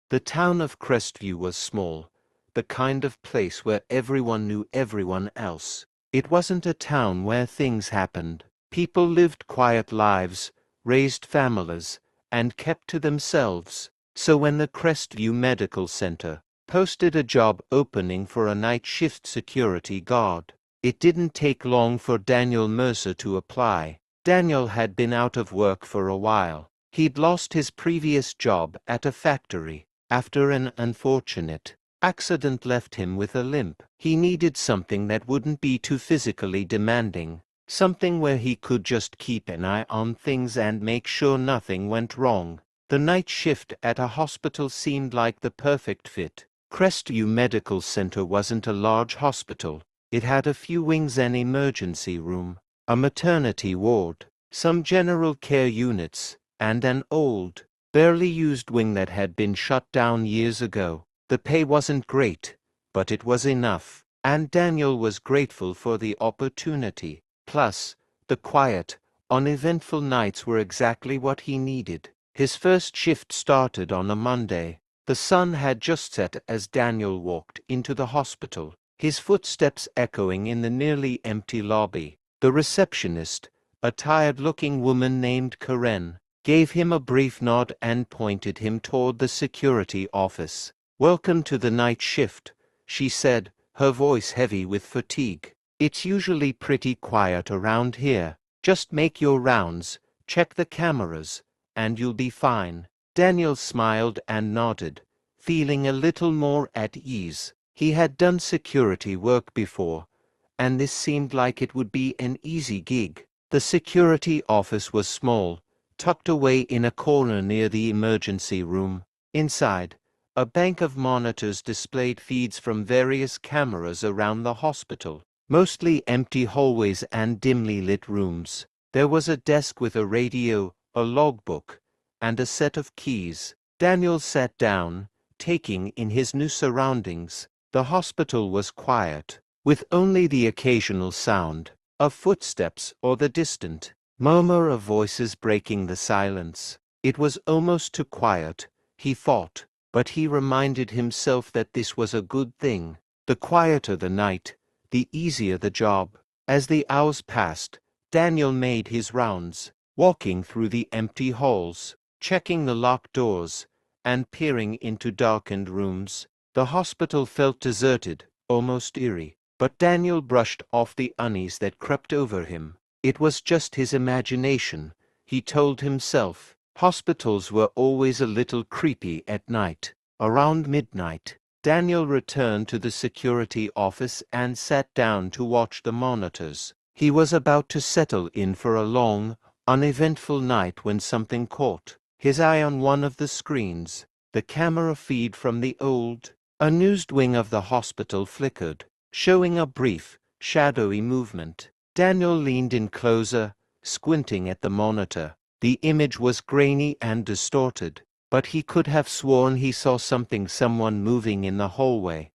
The town of Crestview was small, the kind of place where everyone knew everyone else. It wasn't a town where things happened. People lived quiet lives, raised families, and kept to themselves. So when the Crestview Medical Center posted a job opening for a night shift security guard, it didn't take long for Daniel Mercer to apply. Daniel had been out of work for a while. He'd lost his previous job at a factory after an unfortunate accident left him with a limp. He needed something that wouldn't be too physically demanding, something where he could just keep an eye on things and make sure nothing went wrong. The night shift at a hospital seemed like the perfect fit. Crestview Medical Center wasn't a large hospital. It had a few wings, an emergency room, a maternity ward, some general care units, and an old, barely used wing that had been shut down years ago. The pay wasn't great, but it was enough, and Daniel was grateful for the opportunity. Plus, the quiet, uneventful nights were exactly what he needed. His first shift started on a Monday. The sun had just set as Daniel walked into the hospital, his footsteps echoing in the nearly empty lobby. The receptionist, a tired-looking woman named Karen, gave him a brief nod and pointed him toward the security office. "Welcome to the night shift," she said, her voice heavy with fatigue. "It's usually pretty quiet around here. Just make your rounds, check the cameras, and you'll be fine." Daniel smiled and nodded, feeling a little more at ease. He had done security work before, and this seemed like it would be an easy gig. The security office was small, tucked away in a corner near the emergency room. Inside, a bank of monitors displayed feeds from various cameras around the hospital, mostly empty hallways and dimly lit rooms. There was a desk with a radio, a logbook, and a set of keys. Daniel sat down, taking in his new surroundings. The hospital was quiet, with only the occasional sound of footsteps or the distant murmur of voices breaking the silence. It was almost too quiet, he thought, but he reminded himself that this was a good thing. The quieter the night, the easier the job. As the hours passed, Daniel made his rounds, walking through the empty halls, checking the locked doors, and peering into darkened rooms. The hospital felt deserted, almost eerie, but Daniel brushed off the unease that crept over him. It was just his imagination, he told himself. Hospitals were always a little creepy at night. Around midnight, Daniel returned to the security office and sat down to watch the monitors. He was about to settle in for a long, uneventful night when something caught his eye on one of the screens. The camera feed from the old, unused wing of the hospital flickered, showing a brief, shadowy movement. Daniel leaned in closer, squinting at the monitor. The image was grainy and distorted, but he could have sworn he saw someone moving in the hallway.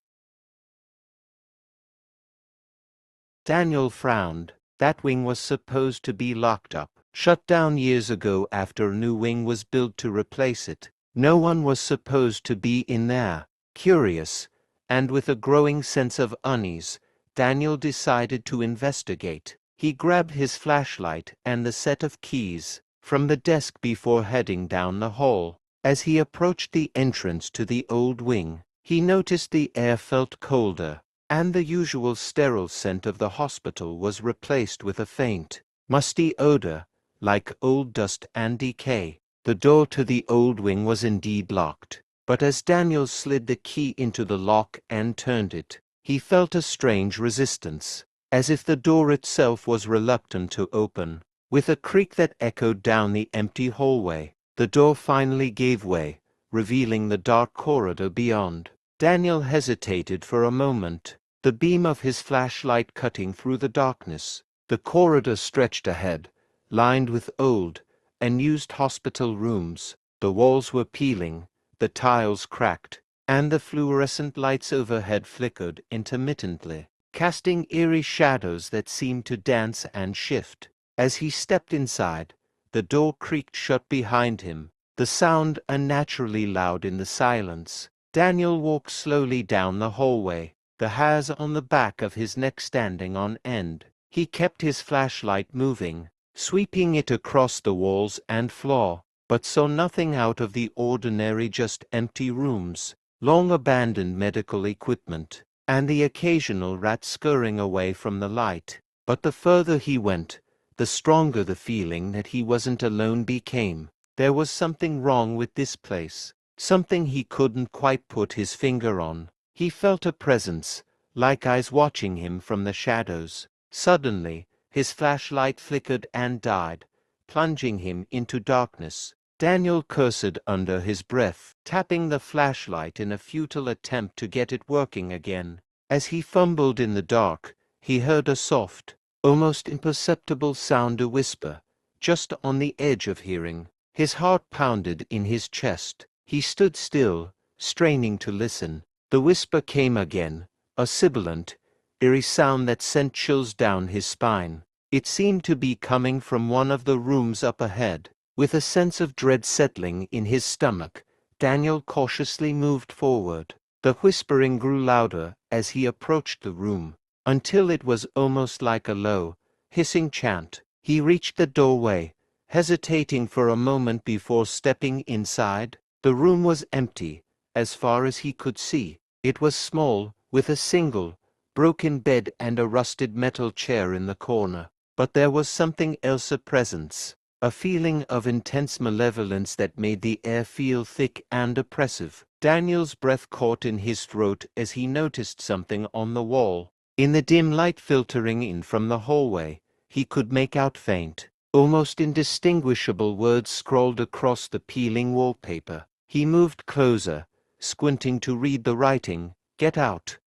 Daniel frowned. That wing was supposed to be locked up, shut down years ago after a new wing was built to replace it. No one was supposed to be in there. Curious, and with a growing sense of unease, Daniel decided to investigate. He grabbed his flashlight and the set of keys from the desk before heading down the hall. As he approached the entrance to the old wing, he noticed the air felt colder, and the usual sterile scent of the hospital was replaced with a faint, musty odor, like old dust and decay. The door to the old wing was indeed locked, but as Daniel slid the key into the lock and turned it, he felt a strange resistance, as if the door itself was reluctant to open. With a creak that echoed down the empty hallway, the door finally gave way, revealing the dark corridor beyond. Daniel hesitated for a moment, the beam of his flashlight cutting through the darkness. The corridor stretched ahead, lined with old, unused hospital rooms. The walls were peeling, the tiles cracked, and the fluorescent lights overhead flickered intermittently, casting eerie shadows that seemed to dance and shift. As he stepped inside, the door creaked shut behind him, the sound unnaturally loud in the silence. Daniel walked slowly down the hallway, the hairs on the back of his neck standing on end. He kept his flashlight moving, sweeping it across the walls and floor, but saw nothing out of the ordinary, just empty rooms, long-abandoned medical equipment, and the occasional rat scurrying away from the light. But the further he went, the stronger the feeling that he wasn't alone became. There was something wrong with this place, something he couldn't quite put his finger on. He felt a presence, like eyes watching him from the shadows. Suddenly, his flashlight flickered and died, plunging him into darkness. Daniel cursed under his breath, tapping the flashlight in a futile attempt to get it working again. As he fumbled in the dark, he heard a soft, almost imperceptible sound, a whisper, just on the edge of hearing. His heart pounded in his chest. He stood still, straining to listen. The whisper came again, a sibilant, eerie sound that sent chills down his spine. It seemed to be coming from one of the rooms up ahead. With a sense of dread settling in his stomach, Daniel cautiously moved forward. The whispering grew louder as he approached the room, until it was almost like a low, hissing chant. He reached the doorway, hesitating for a moment before stepping inside. The room was empty, as far as he could see. It was small, with a single, broken bed and a rusted metal chair in the corner. But there was something else, a presence, a feeling of intense malevolence that made the air feel thick and oppressive. Daniel's breath caught in his throat as he noticed something on the wall. In the dim light filtering in from the hallway, he could make out faint, almost indistinguishable words scrawled across the peeling wallpaper. He moved closer, squinting to read the writing. "Get out."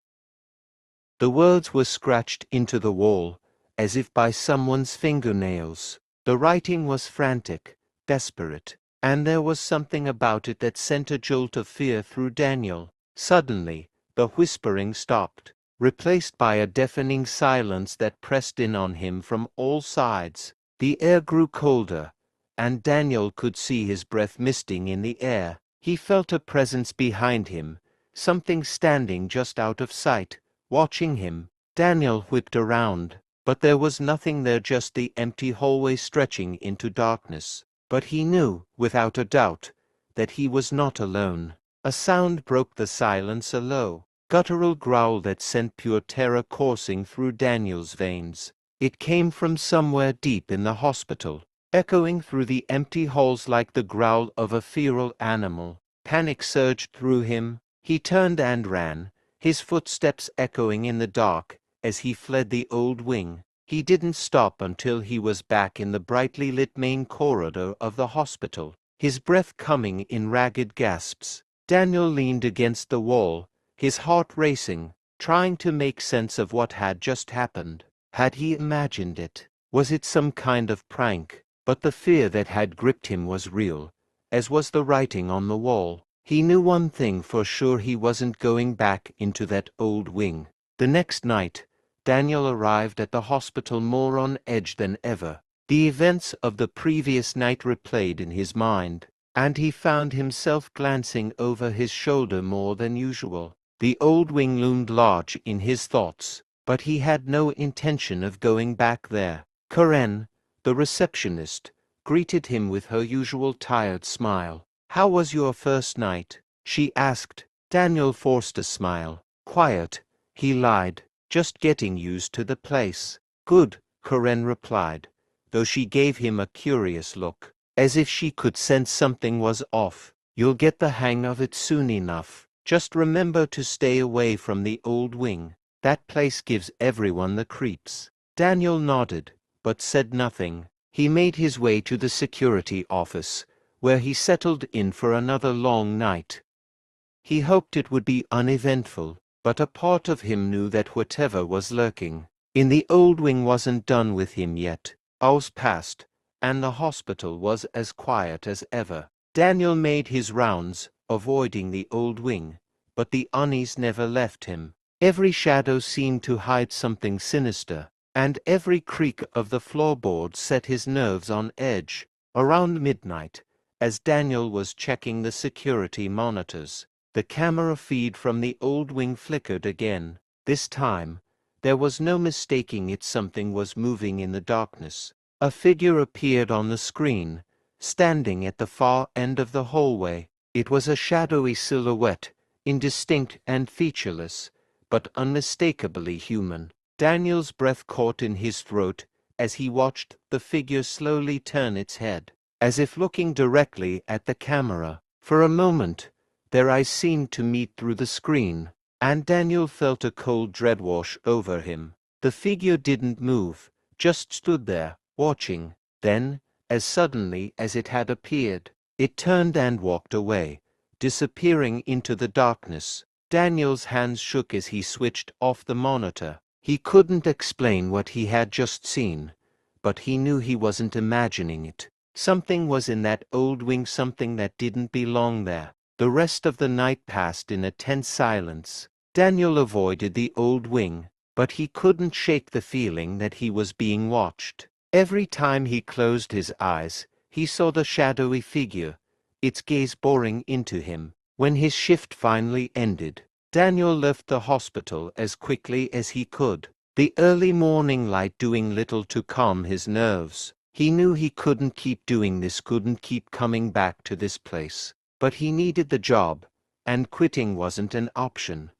The words were scratched into the wall, as if by someone's fingernails. The writing was frantic, desperate, and there was something about it that sent a jolt of fear through Daniel. Suddenly, the whispering stopped, replaced by a deafening silence that pressed in on him from all sides. The air grew colder, and Daniel could see his breath misting in the air. He felt a presence behind him, something standing just out of sight, watching him. Daniel whipped around, but there was nothing there, just the empty hallway stretching into darkness. But he knew, without a doubt, that he was not alone. A sound broke the silence, a low, guttural growl that sent pure terror coursing through Daniel's veins. It came from somewhere deep in the hospital, echoing through the empty halls like the growl of a feral animal. Panic surged through him. He turned and ran, his footsteps echoing in the dark as he fled the old wing. He didn't stop until he was back in the brightly lit main corridor of the hospital, his breath coming in ragged gasps. Daniel leaned against the wall, his heart racing, trying to make sense of what had just happened. Had he imagined it? Was it some kind of prank? But the fear that had gripped him was real, as was the writing on the wall. He knew one thing for sure: he wasn't going back into that old wing. The next night, Daniel arrived at the hospital more on edge than ever. The events of the previous night replayed in his mind, and he found himself glancing over his shoulder more than usual. The old wing loomed large in his thoughts, but he had no intention of going back there. Karen, the receptionist, greeted him with her usual tired smile. "How was your first night?" she asked. Daniel forced a smile. "Quiet," he lied. "Just getting used to the place." "Good," Karen replied, though she gave him a curious look, as if she could sense something was off. "You'll get the hang of it soon enough. Just remember to stay away from the old wing. That place gives everyone the creeps." Daniel nodded, but said nothing. He made his way to the security office, where he settled in for another long night. He hoped it would be uneventful, but a part of him knew that whatever was lurking in the old wing wasn't done with him yet. Hours passed, and the hospital was as quiet as ever. Daniel made his rounds, avoiding the old wing, but the unease never left him. Every shadow seemed to hide something sinister, and every creak of the floorboard set his nerves on edge. Around midnight, as Daniel was checking the security monitors. The camera feed from the old wing flickered again. This time, there was no mistaking it. Something was moving in the darkness. A figure appeared on the screen, standing at the far end of the hallway. It was a shadowy silhouette, indistinct and featureless, but unmistakably human. Daniel's breath caught in his throat as he watched the figure slowly turn its head, as if looking directly at the camera. For a moment, their eyes seemed to meet through the screen, and Daniel felt a cold dread wash over him. The figure didn't move, just stood there, watching. Then, as suddenly as it had appeared, it turned and walked away, disappearing into the darkness. Daniel's hands shook as he switched off the monitor. He couldn't explain what he had just seen, but he knew he wasn't imagining it. Something was in that old wing, something that didn't belong there. The rest of the night passed in a tense silence. Daniel avoided the old wing, but he couldn't shake the feeling that he was being watched. Every time he closed his eyes, he saw the shadowy figure, its gaze boring into him. When his shift finally ended, Daniel left the hospital as quickly as he could, the early morning light doing little to calm his nerves. He knew he couldn't keep doing this, couldn't keep coming back to this place. But he needed the job, and quitting wasn't an option.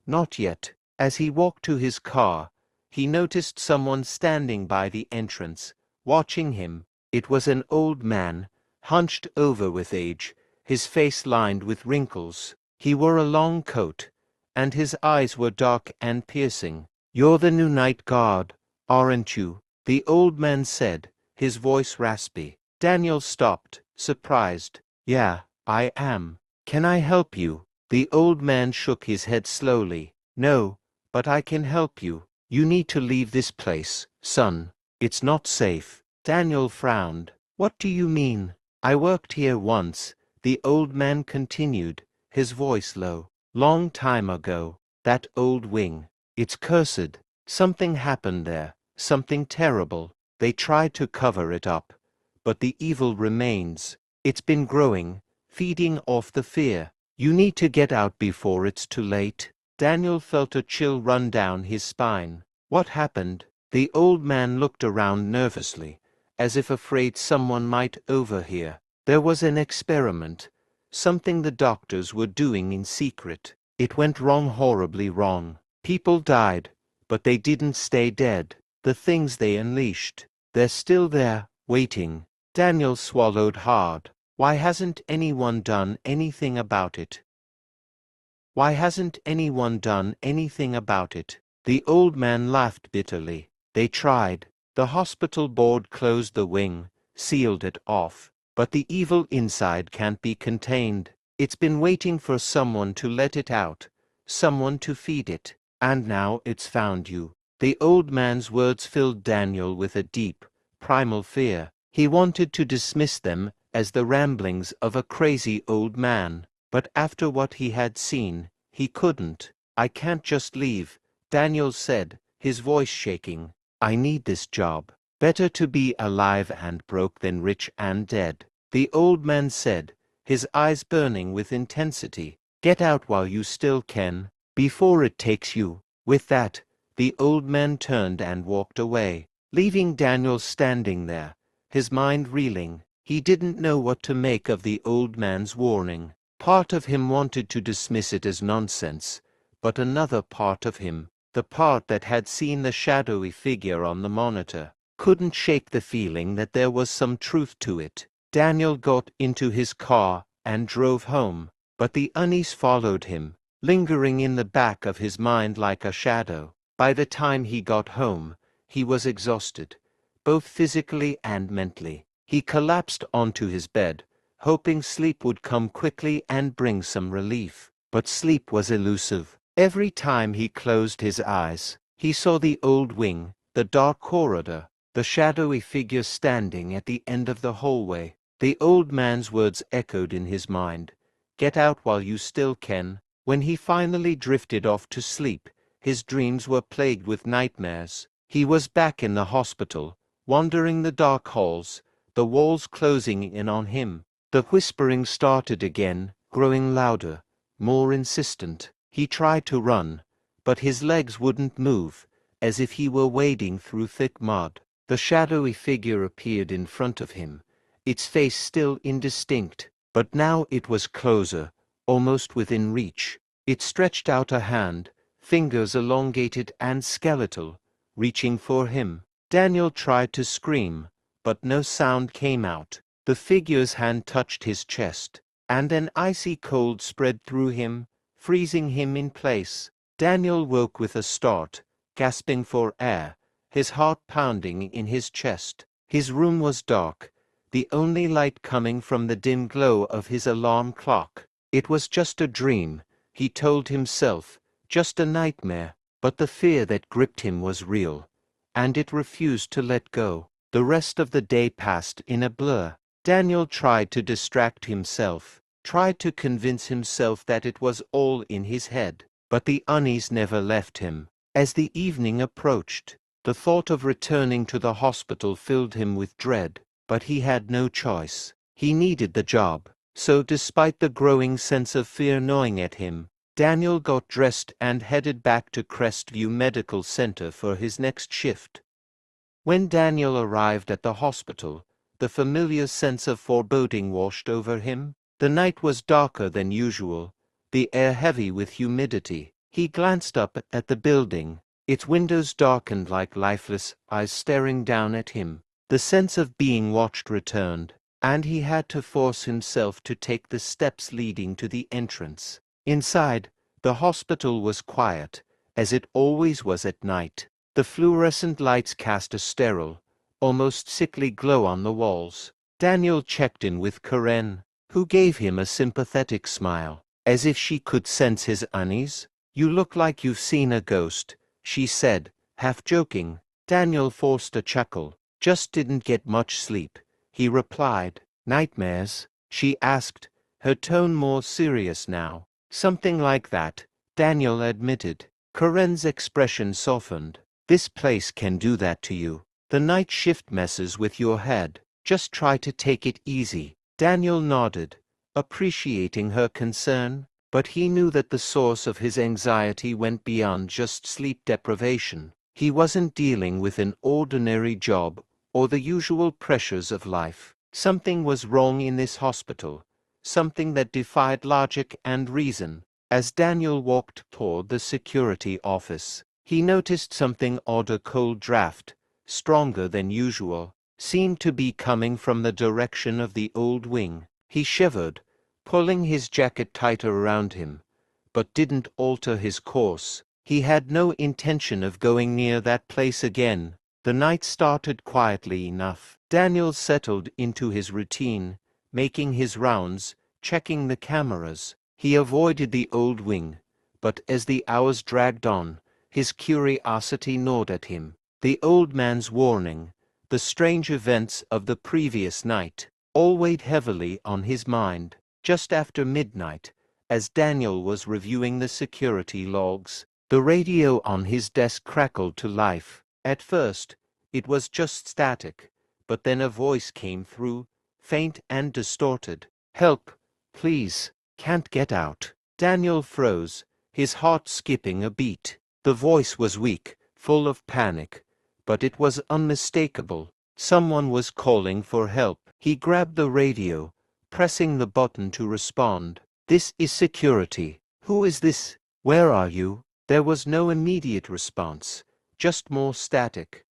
Not yet. As he walked to his car, he noticed someone standing by the entrance, watching him. It was an old man, hunched over with age, his face lined with wrinkles. He wore a long coat, and his eyes were dark and piercing. "You're the new night guard, aren't you?" the old man said, his voice raspy. Daniel stopped, surprised. "Yeah, I am. Can I help you?" The old man shook his head slowly. "No, but I can help you. You need to leave this place, son. It's not safe." Daniel frowned. "What do you mean?" "I worked here once," the old man continued, his voice low. "Long time ago. That old wing. It's cursed. Something happened there, something terrible. They tried to cover it up, but the evil remains. It's been growing, feeding off the fear. You need to get out before it's too late." Daniel felt a chill run down his spine. "What happened?" The old man looked around nervously, as if afraid someone might overhear. "There was an experiment, something the doctors were doing in secret. It went wrong, horribly wrong. People died, but they didn't stay dead. The things they unleashed, they're still there, waiting." Daniel swallowed hard. Why hasn't anyone done anything about it? Why hasn't anyone done anything about it? The old man laughed bitterly. "They tried. The hospital board closed the wing, sealed it off. But the evil inside can't be contained. It's been waiting for someone to let it out, someone to feed it. And now it's found you." The old man's words filled Daniel with a deep, primal fear. He wanted to dismiss them as the ramblings of a crazy old man, but after what he had seen, he couldn't. "I can't just leave," Daniel said, his voice shaking. "I need this job. Better to be alive and broke than rich and dead," the old man said, his eyes burning with intensity. "Get out while you still can, before it takes you." With that, the old man turned and walked away, leaving Daniel standing there, his mind reeling. He didn't know what to make of the old man's warning. Part of him wanted to dismiss it as nonsense, but another part of him, the part that had seen the shadowy figure on the monitor, couldn't shake the feeling that there was some truth to it. Daniel got into his car and drove home, but the unease followed him, lingering in the back of his mind like a shadow. By the time he got home, he was exhausted, both physically and mentally. He collapsed onto his bed, hoping sleep would come quickly and bring some relief. But sleep was elusive. Every time he closed his eyes, he saw the old wing, the dark corridor, the shadowy figure standing at the end of the hallway. The old man's words echoed in his mind. "Get out while you still can." When he finally drifted off to sleep, his dreams were plagued with nightmares. He was back in the hospital, wandering the dark halls, the walls closing in on him, The whispering started again, growing louder, more insistent. He tried to run, but his legs wouldn't move, as if he were wading through thick mud. The shadowy figure appeared in front of him, its face still indistinct, but now it was closer, almost within reach. It stretched out a hand, fingers elongated and skeletal, reaching for him. Daniel tried to scream, but no sound came out. The figure's hand touched his chest, and an icy cold spread through him, freezing him in place. Daniel woke with a start, gasping for air, his heart pounding in his chest. His room was dark, the only light coming from the dim glow of his alarm clock. It was just a dream, he told himself, just a nightmare, but the fear that gripped him was real, and it refused to let go. The rest of the day passed in a blur. Daniel tried to distract himself, tried to convince himself that it was all in his head, but the unease never left him. As the evening approached, the thought of returning to the hospital filled him with dread, but he had no choice. He needed the job. So despite the growing sense of fear gnawing at him, Daniel got dressed and headed back to Crestview Medical Center for his next shift. When Daniel arrived at the hospital, the familiar sense of foreboding washed over him. The night was darker than usual, the air heavy with humidity. He glanced up at the building, its windows darkened like lifeless eyes staring down at him. The sense of being watched returned, and he had to force himself to take the steps leading to the entrance. Inside, the hospital was quiet, as it always was at night. The fluorescent lights cast a sterile, almost sickly glow on the walls. Daniel checked in with Karen, who gave him a sympathetic smile, as if she could sense his unease. "You look like you've seen a ghost," she said, half joking. Daniel forced a chuckle. "Just didn't get much sleep," he replied. "Nightmares?" she asked, her tone more serious now. "Something like that," Daniel admitted. Karen's expression softened. "This place can do that to you. The night shift messes with your head. Just try to take it easy." Daniel nodded, appreciating her concern, but he knew that the source of his anxiety went beyond just sleep deprivation. He wasn't dealing with an ordinary job or the usual pressures of life. Something was wrong in this hospital, something that defied logic and reason. As Daniel walked toward the security office, he noticed something odd. A cold draft, stronger than usual, seemed to be coming from the direction of the old wing. He shivered, pulling his jacket tighter around him, but didn't alter his course. He had no intention of going near that place again. The night started quietly enough. Daniel settled into his routine, making his rounds, checking the cameras. He avoided the old wing, but as the hours dragged on, his curiosity gnawed at him. The old man's warning, the strange events of the previous night, all weighed heavily on his mind. Just after midnight, as Daniel was reviewing the security logs, the radio on his desk crackled to life. At first, it was just static, but then a voice came through, faint and distorted. "Help, please, can't get out." Daniel froze, his heart skipping a beat. The voice was weak, full of panic, but it was unmistakable. Someone was calling for help. He grabbed the radio, pressing the button to respond. "This is security. Who is this? Where are you?" There was no immediate response, just more static.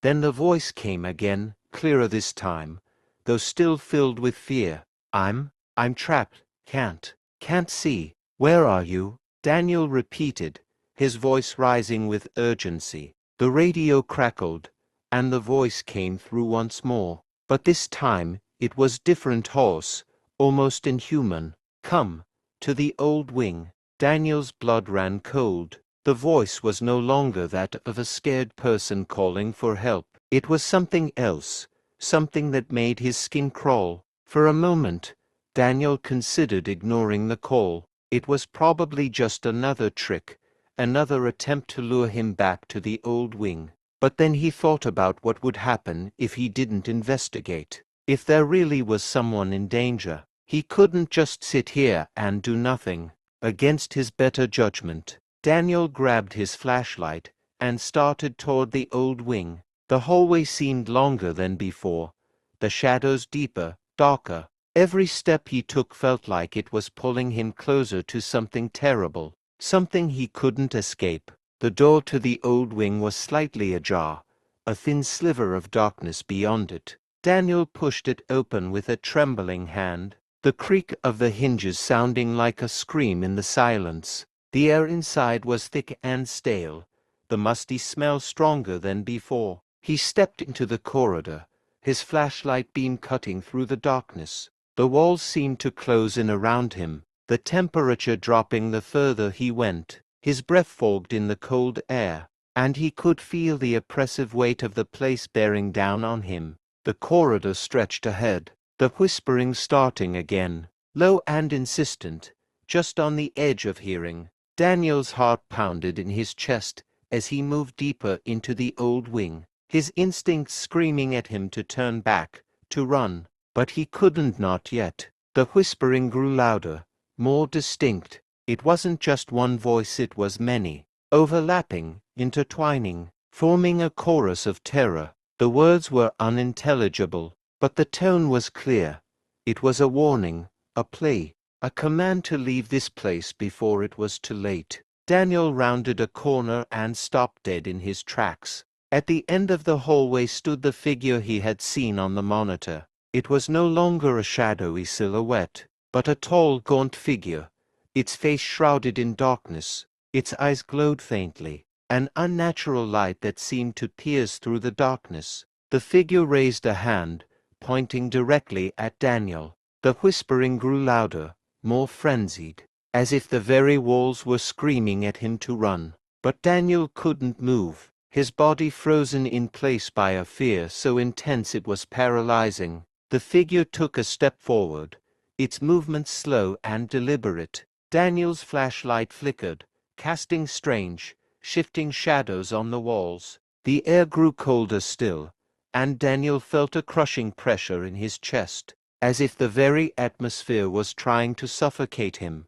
Then the voice came again, clearer this time, though still filled with fear. I'm trapped. Can't see. Where are you?" Daniel repeated, his voice rising with urgency. The radio crackled, and the voice came through once more. But this time, it was different, hoarse, almost inhuman. "Come, to the old wing." Daniel's blood ran cold. The voice was no longer that of a scared person calling for help. It was something else, something that made his skin crawl. For a moment, Daniel considered ignoring the call. It was probably just another trick, another attempt to lure him back to the old wing. But then he thought about what would happen if he didn't investigate. If there really was someone in danger, he couldn't just sit here and do nothing. Against his better judgment, Daniel grabbed his flashlight and started toward the old wing. The hallway seemed longer than before, the shadows deeper, darker. Every step he took felt like it was pulling him closer to something terrible, something he couldn't escape. The door to the old wing was slightly ajar, a thin sliver of darkness beyond it. Daniel pushed it open with a trembling hand, the creak of the hinges sounding like a scream in the silence. The air inside was thick and stale, the musty smell stronger than before. He stepped into the corridor, his flashlight beam cutting through the darkness. The walls seemed to close in around him, the temperature dropping the further he went. His breath fogged in the cold air, and he could feel the oppressive weight of the place bearing down on him. The corridor stretched ahead, the whispering starting again, low and insistent, just on the edge of hearing. Daniel's heart pounded in his chest as he moved deeper into the old wing, his instincts screaming at him to turn back, to run. But he couldn't, not yet. The whispering grew louder, more distinct. It wasn't just one voice, it was many, overlapping, intertwining, forming a chorus of terror. The words were unintelligible, but the tone was clear. It was a warning, a plea, a command to leave this place before it was too late. Daniel rounded a corner and stopped dead in his tracks. At the end of the hallway stood the figure he had seen on the monitor. It was no longer a shadowy silhouette, but a tall, gaunt figure, its face shrouded in darkness. Its eyes glowed faintly, an unnatural light that seemed to pierce through the darkness. The figure raised a hand, pointing directly at Daniel. The whispering grew louder, more frenzied, as if the very walls were screaming at him to run. But Daniel couldn't move, his body frozen in place by a fear so intense it was paralyzing. The figure took a step forward, its movements slow and deliberate. Daniel's flashlight flickered, casting strange, shifting shadows on the walls. The air grew colder still, and Daniel felt a crushing pressure in his chest, as if the very atmosphere was trying to suffocate him.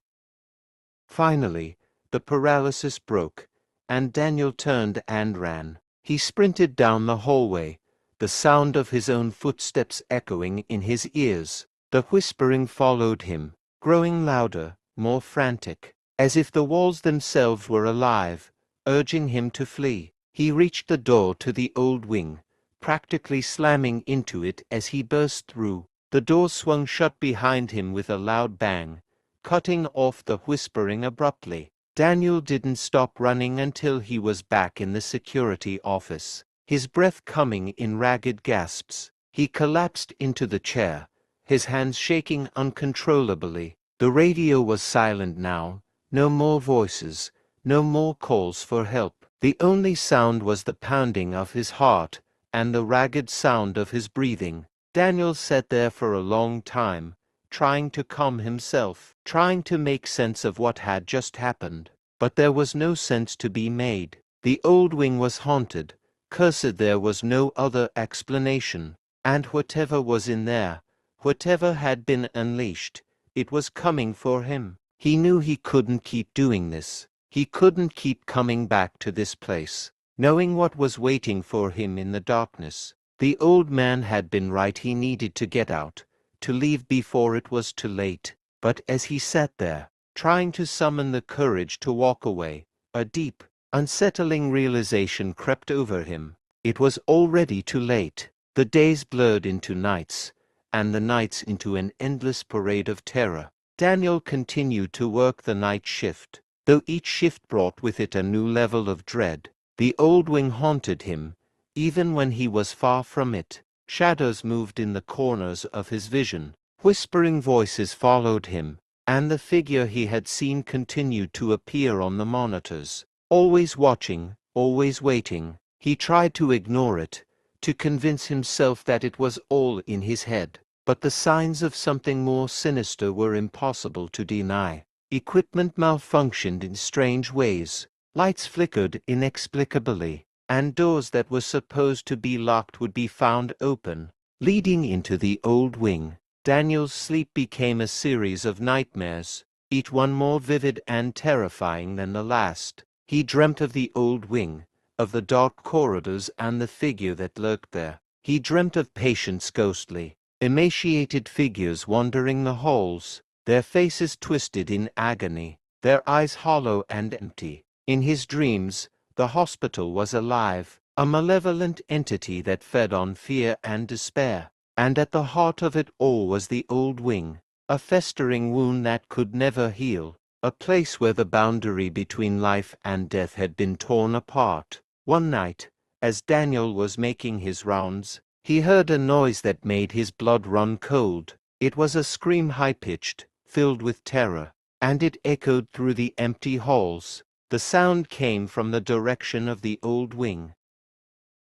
Finally, the paralysis broke, and Daniel turned and ran. He sprinted down the hallway, the sound of his own footsteps echoing in his ears. The whispering followed him, growing louder, more frantic, as if the walls themselves were alive, urging him to flee. He reached the door to the old wing, practically slamming into it as he burst through. The door swung shut behind him with a loud bang, cutting off the whispering abruptly. Daniel didn't stop running until he was back in the security office, his breath coming in ragged gasps. He collapsed into the chair, his hands shaking uncontrollably. The radio was silent now, no more voices, no more calls for help. The only sound was the pounding of his heart and the ragged sound of his breathing. Daniel sat there for a long time, trying to calm himself, trying to make sense of what had just happened. But there was no sense to be made. The old wing was haunted, cursed. There was no other explanation. And whatever was in there, whatever had been unleashed, it was coming for him. He knew he couldn't keep doing this. He couldn't keep coming back to this place, knowing what was waiting for him in the darkness. The old man had been right. He needed to get out, to leave before it was too late. But as he sat there, trying to summon the courage to walk away, a deep, unsettling realization crept over him. It was already too late. The days blurred into nights, and the nights into an endless parade of terror. Daniel continued to work the night shift, though each shift brought with it a new level of dread. The old wing haunted him, even when he was far from it. Shadows moved in the corners of his vision, whispering voices followed him, and the figure he had seen continued to appear on the monitors, always watching, always waiting. He tried to ignore it, to convince himself that it was all in his head. But the signs of something more sinister were impossible to deny. Equipment malfunctioned in strange ways, lights flickered inexplicably, and doors that were supposed to be locked would be found open. leading into the old wing. Daniel's sleep became a series of nightmares, each one more vivid and terrifying than the last. He dreamt of the old wing, of the dark corridors and the figure that lurked there. He dreamt of patients ghostly, emaciated figures wandering the halls, their faces twisted in agony, their eyes hollow and empty. In his dreams, the hospital was alive, a malevolent entity that fed on fear and despair. And at the heart of it all was the old wing, a festering wound that could never heal, a place where the boundary between life and death had been torn apart. One night, as Daniel was making his rounds, he heard a noise that made his blood run cold. It was a scream high-pitched, filled with terror, and it echoed through the empty halls. The sound came from the direction of the old wing.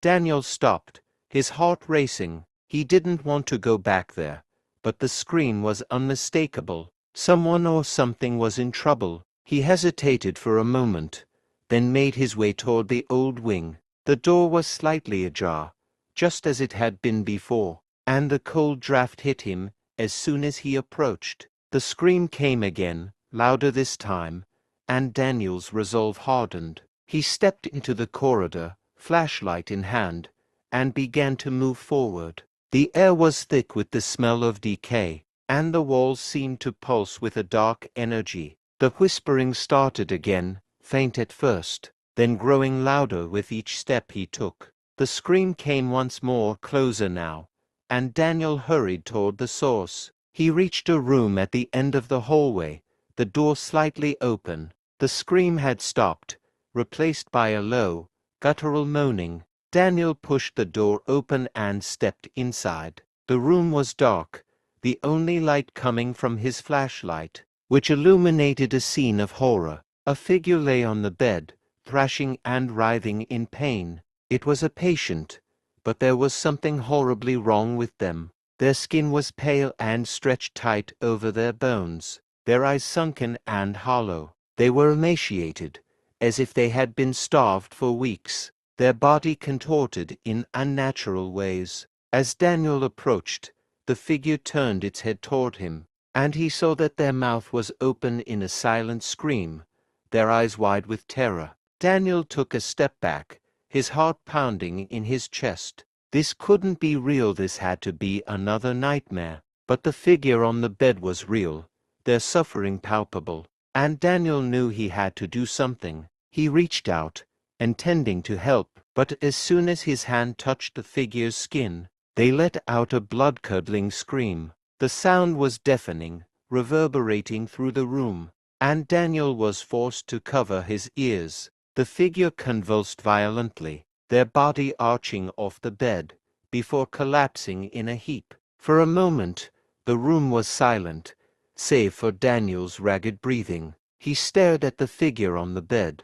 Daniel stopped, his heart racing. He didn't want to go back there, but the scream was unmistakable. Someone or something was in trouble. He hesitated for a moment, then made his way toward the old wing. The door was slightly ajar, just as it had been before, and the cold draft hit him as soon as he approached. The scream came again, louder this time, and Daniel's resolve hardened. He stepped into the corridor, flashlight in hand, and began to move forward. The air was thick with the smell of decay, and the walls seemed to pulse with a dark energy. The whispering started again, faint at first, then growing louder with each step he took. The scream came once more, closer now, and Daniel hurried toward the source. He reached a room at the end of the hallway, the door slightly open. The scream had stopped, replaced by a low, guttural moaning. Daniel pushed the door open and stepped inside. The room was dark, the only light coming from his flashlight, which illuminated a scene of horror. A figure lay on the bed, thrashing and writhing in pain. It was a patient, but there was something horribly wrong with them. Their skin was pale and stretched tight over their bones, their eyes sunken and hollow. They were emaciated, as if they had been starved for weeks, their body contorted in unnatural ways. As Daniel approached, the figure turned its head toward him, and he saw that their mouth was open in a silent scream, their eyes wide with terror. Daniel took a step back, his heart pounding in his chest. This couldn't be real, this had to be another nightmare. But the figure on the bed was real, their suffering palpable, and Daniel knew he had to do something. He reached out, intending to help, but as soon as his hand touched the figure's skin, they let out a blood-curdling scream. The sound was deafening, reverberating through the room, and Daniel was forced to cover his ears. The figure convulsed violently, their body arching off the bed, before collapsing in a heap. For a moment, the room was silent, save for Daniel's ragged breathing. He stared at the figure on the bed,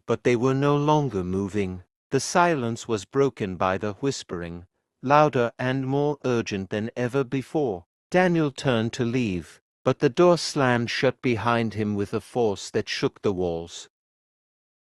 but they were no longer moving. The silence was broken by the whispering, louder and more urgent than ever before. Daniel turned to leave, but the door slammed shut behind him with a force that shook the walls.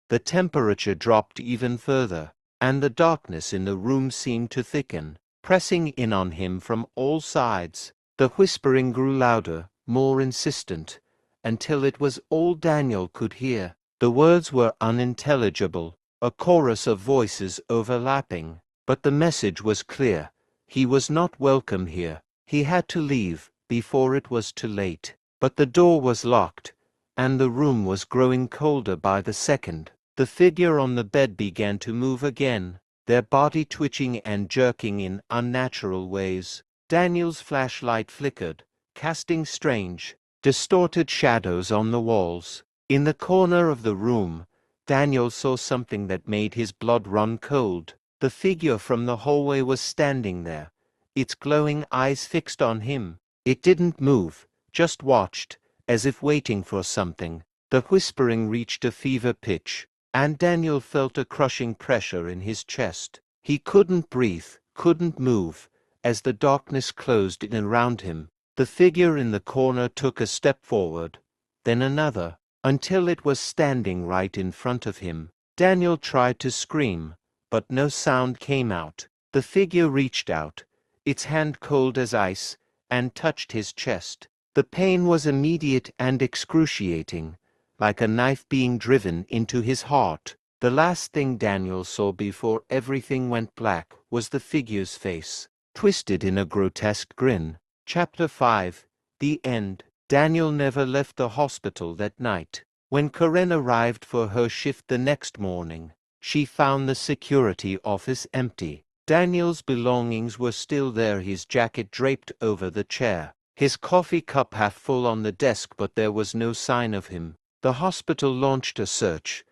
The temperature dropped even further, and the darkness in the room seemed to thicken, pressing in on him from all sides. The whispering grew louder, more insistent, until it was all Daniel could hear. The words were unintelligible, a chorus of voices overlapping, but the message was clear. He was not welcome here. He had to leave before it was too late. But the door was locked, and the room was growing colder by the second. The figure on the bed began to move again, their body twitching and jerking in unnatural ways. Daniel's flashlight flickered, casting strange, distorted shadows on the walls. In the corner of the room, Daniel saw something that made his blood run cold. The figure from the hallway was standing there, its glowing eyes fixed on him. It didn't move, just watched, as if waiting for something. The whispering reached a fever pitch, and Daniel felt a crushing pressure in his chest. He couldn't breathe, couldn't move, as the darkness closed in around him. The figure in the corner took a step forward, then another, until it was standing right in front of him. Daniel tried to scream, but no sound came out. The figure reached out, its hand cold as ice, and touched his chest. The pain was immediate and excruciating, like a knife being driven into his heart. The last thing Daniel saw before everything went black was the figure's face, twisted in a grotesque grin. Chapter 5. The End. Daniel never left the hospital that night. When Karen arrived for her shift the next morning, she found the security office empty. Daniel's belongings were still there, his jacket draped over the chair, his coffee cup half full on the desk, but there was no sign of him. The hospital launched a search,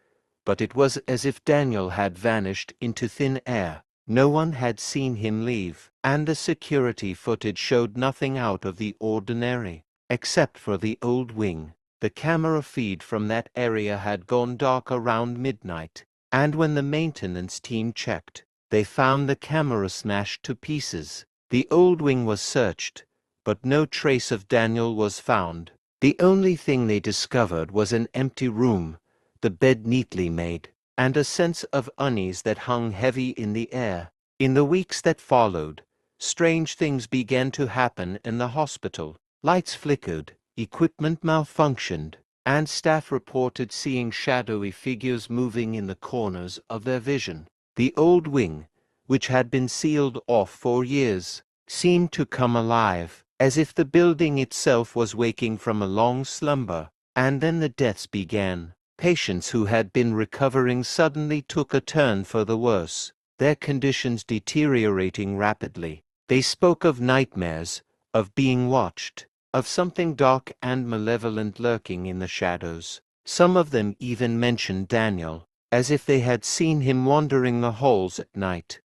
but it was as if Daniel had vanished into thin air. No one had seen him leave, and the security footage showed nothing out of the ordinary, except for the old wing. The camera feed from that area had gone dark around midnight, and when the maintenance team checked, they found the camera smashed to pieces. The old wing was searched, but no trace of Daniel was found. The only thing they discovered was an empty room, the bed neatly made, and a sense of unease that hung heavy in the air. In the weeks that followed, strange things began to happen in the hospital. Lights flickered, equipment malfunctioned, and staff reported seeing shadowy figures moving in the corners of their vision. The old wing, which had been sealed off for years, seemed to come alive, as if the building itself was waking from a long slumber. And then the deaths began. Patients who had been recovering suddenly took a turn for the worse, their conditions deteriorating rapidly. They spoke of nightmares, of being watched, of something dark and malevolent lurking in the shadows. Some of them even mentioned Daniel, as if they had seen him wandering the halls at night.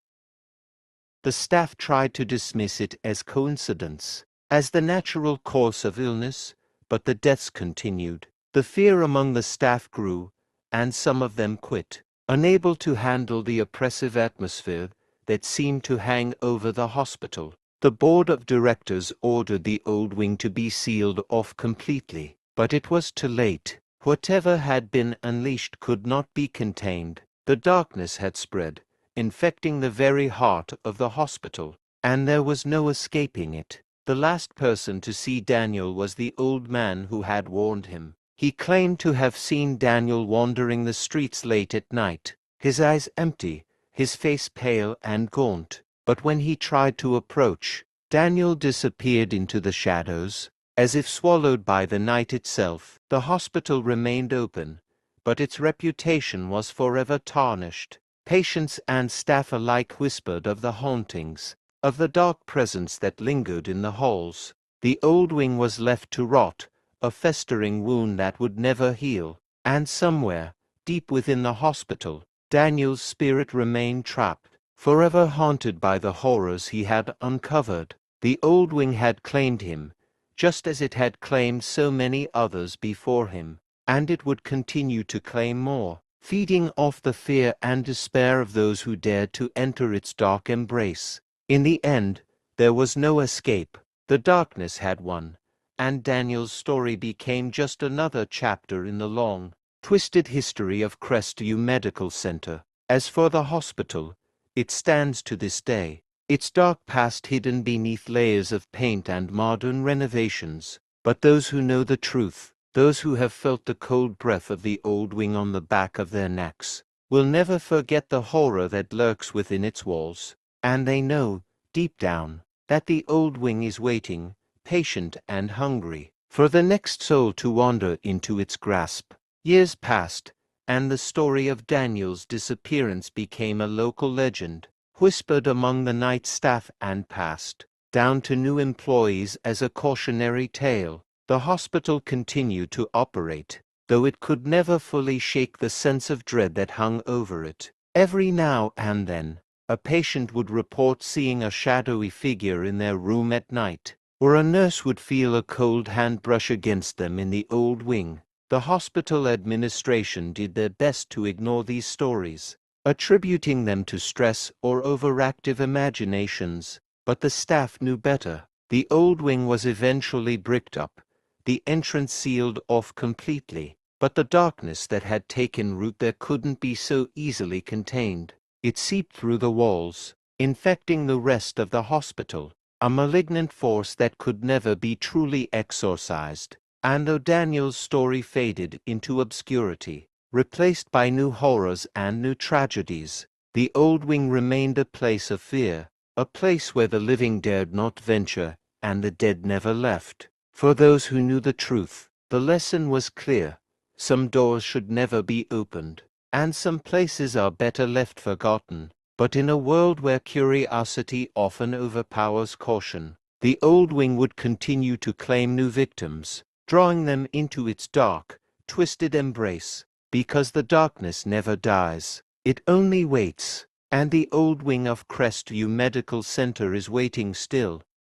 The staff tried to dismiss it as coincidence, as the natural course of illness, but the deaths continued. The fear among the staff grew, and some of them quit, unable to handle the oppressive atmosphere that seemed to hang over the hospital. The board of directors ordered the old wing to be sealed off completely, but it was too late. Whatever had been unleashed could not be contained. The darkness had spread, infecting the very heart of the hospital, and there was no escaping it. The last person to see Daniel was the old man who had warned him. He claimed to have seen Daniel wandering the streets late at night, his eyes empty, his face pale and gaunt. But when he tried to approach, Daniel disappeared into the shadows, as if swallowed by the night itself. The hospital remained open, but its reputation was forever tarnished. Patients and staff alike whispered of the hauntings, of the dark presence that lingered in the halls. The old wing was left to rot, a festering wound that would never heal. And somewhere, deep within the hospital, Daniel's spirit remained trapped, forever haunted by the horrors he had uncovered. The old wing had claimed him, just as it had claimed so many others before him, and it would continue to claim more, feeding off the fear and despair of those who dared to enter its dark embrace. In the end, there was no escape. The darkness had won, and Daniel's story became just another chapter in the long, twisted history of Crestview Medical Center. As for the hospital, it stands to this day, its dark past hidden beneath layers of paint and modern renovations. But those who know the truth, those who have felt the cold breath of the old wing on the back of their necks, will never forget the horror that lurks within its walls. And they know, deep down, that the old wing is waiting, patient and hungry, for the next soul to wander into its grasp. Years passed, and the story of Daniel's disappearance became a local legend, whispered among the night staff and passed down to new employees as a cautionary tale. The hospital continued to operate, though it could never fully shake the sense of dread that hung over it. Every now and then, a patient would report seeing a shadowy figure in their room at night, or a nurse would feel a cold hand brush against them in the old wing. The hospital administration did their best to ignore these stories, attributing them to stress or overactive imaginations, but the staff knew better. The old wing was eventually bricked up, the entrance sealed off completely, but the darkness that had taken root there couldn't be so easily contained. It seeped through the walls, infecting the rest of the hospital. a malignant force that could never be truly exorcised. And though Daniel's story faded into obscurity, replaced by new horrors and new tragedies, the old wing remained a place of fear, a place where the living dared not venture, and the dead never left. For those who knew the truth, the lesson was clear. Some doors should never be opened, and some places are better left forgotten. But in a world where curiosity often overpowers caution, the old wing would continue to claim new victims, drawing them into its dark, twisted embrace, because the darkness never dies. It only waits, and the old wing of Crestview Medical Center is waiting still,